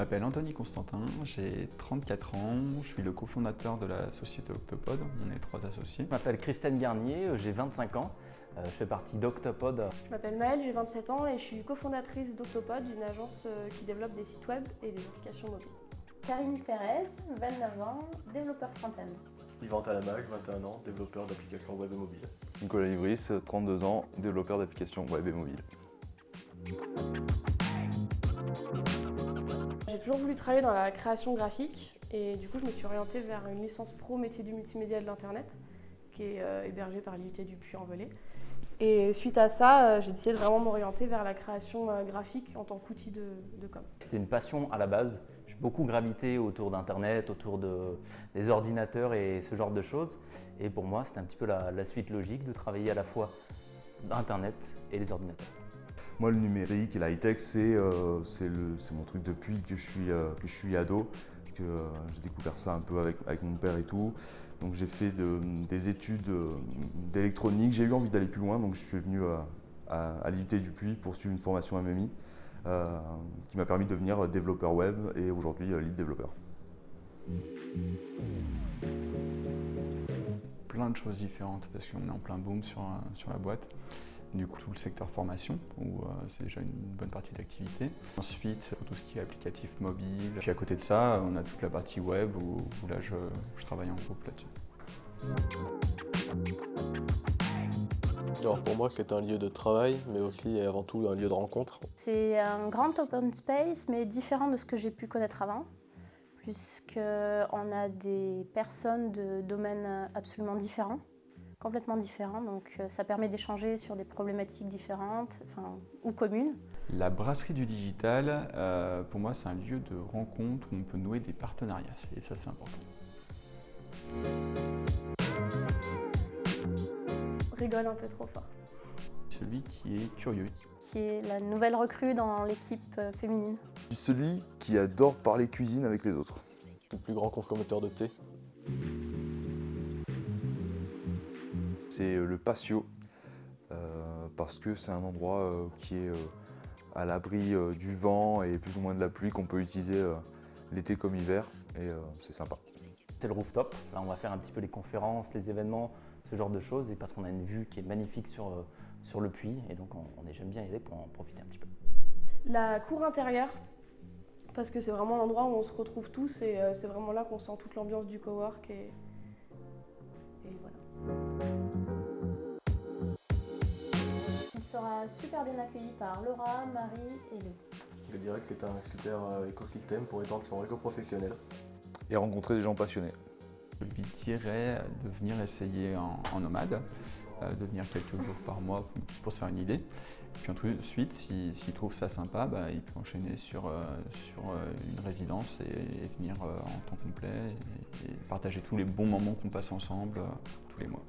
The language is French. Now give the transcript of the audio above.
m'appelle Anthony Constantin, j'ai 34 ans, je suis le cofondateur de la société Octopod, on est 3 associés. Je m'appelle Christine Garnier, j'ai 25 ans, je fais partie d'Octopod. Je m'appelle Maëlle, j'ai 27 ans et je suis cofondatrice d'Octopod, une agence qui développe des sites web et des applications mobiles. Karine Pérez, 29 ans, développeur front-end. Yvan Talamac, 21 ans, développeur d'applications web et mobile. Nicolas Livris, 32 ans, développeur d'applications web et mobile. J'ai toujours voulu travailler dans la création graphique et du coup je me suis orientée vers une licence pro métier du multimédia et de l'internet qui est hébergée par l'IUT du Puy-en-Velay. Et suite à ça, j'ai décidé de vraiment m'orienter vers la création graphique en tant qu'outil de com. C'était une passion à la base. J'ai beaucoup gravité autour d'Internet, autour des ordinateurs et ce genre de choses. Et pour moi, c'était un petit peu la suite logique de travailler à la fois Internet et les ordinateurs. Moi, le numérique et la high-tech, c'est mon truc depuis que je suis ado. J'ai découvert ça un peu avec mon père et tout. Donc j'ai fait des études d'électronique. J'ai eu envie d'aller plus loin, donc je suis venu à l'IUT du Puy pour suivre une formation MMI qui m'a permis de devenir développeur web et aujourd'hui lead développeur. Plein de choses différentes parce qu'on est en plein boom sur la boîte. Du coup, tout le secteur formation, où c'est déjà une bonne partie de l'activité. Ensuite, tout ce qui est applicatif mobile. Puis à côté de ça, on a toute la partie web où là, je travaille en groupe là-dessus. Alors pour moi, c'est un lieu de travail, mais aussi et avant tout un lieu de rencontre. C'est un grand open space, mais différent de ce que j'ai pu connaître avant, puisqu'on a des personnes de domaines absolument différents, complètement différents, donc ça permet d'échanger sur des problématiques différentes ou communes. La brasserie du digital, pour moi, c'est un lieu de rencontre où on peut nouer des partenariats, et ça, c'est important. Rigole un peu trop fort. Celui qui est curieux. Qui est la nouvelle recrue dans l'équipe féminine. Celui qui adore parler cuisine avec les autres. Le plus grand consommateur de thé. C'est le patio, parce que c'est un endroit qui est à l'abri du vent et plus ou moins de la pluie, qu'on peut utiliser l'été comme hiver, et c'est sympa. C'est le rooftop, là on va faire un petit peu les conférences, les événements, ce genre de choses, et parce qu'on a une vue qui est magnifique sur le puits, et donc j'aime bien y aller pour en profiter un petit peu. La cour intérieure, parce que c'est vraiment l'endroit où on se retrouve tous et c'est vraiment là qu'on sent toute l'ambiance du cowork et voilà. Il sera super bien accueilli par Laura, Marie et Léo. Je dirais que c'est un super écosystème pour étendre son réseau professionnel. Et rencontrer des gens passionnés. Je lui dirais de venir essayer en nomade, de venir quelques jours par mois pour se faire une idée. Puis ensuite, s'il trouve ça sympa, il peut enchaîner sur une résidence et venir en temps complet et partager tous les bons moments qu'on passe ensemble tous les mois.